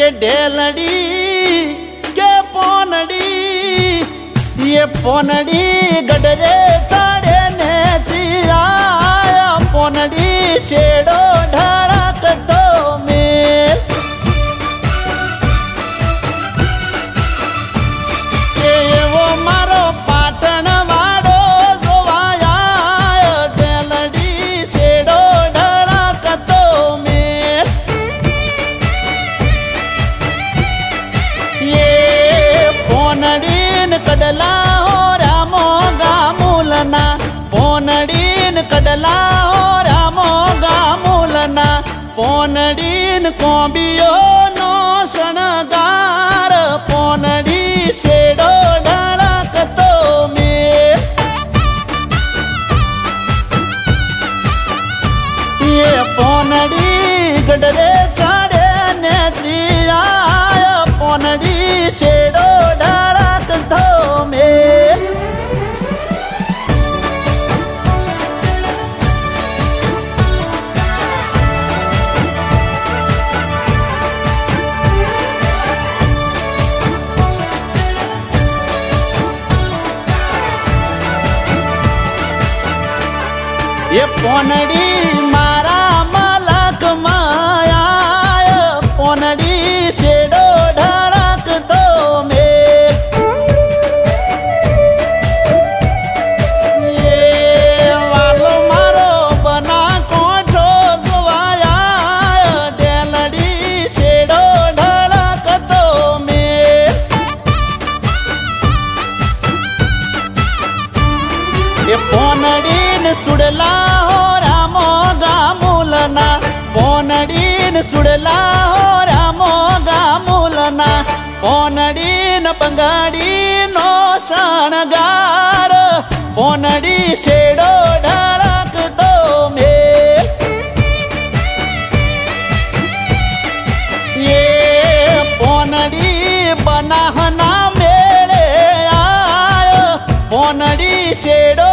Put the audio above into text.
के ढेलड़ी के पोनड़ी ये पोनड़ी गडरे चढ़े ने चिया पोनड़ी शेडो ढड़क दो मेल के वो मारो पाटण वाड़ो जोवाया ढेलड़ी शेडो ढड़क दो मेल ये पोनड़ीन कडला हो रामो गामुलना पोनड़ीन कडला हो रामो गामुलना पोनड़ीन कोबियो नो शणगार पोनड़ी शेडो ढळक तो मेल ये पोनड़ी गडरे काढे ने जिया पोनड़ी शेडो ढळक तो मेल ये पोनड़ी मारा मलक माया पोनड़ी शेडो ढड़क दो मेल ये वालो मारो बना कोठो जुवाया ढेलड़ी शेडो ढड़क दो मेल ये पोनड़ीन सुडला हो रामो गामुलना पोनड़ीन सुडला हो रामो गामुलना पोनड़ीन पंगाड़ी नो शणगार पोनड़ी शेडो ढळक दो मेल ये पोनड़ी बनाहना मेळे आयो पोनड़ी शेडो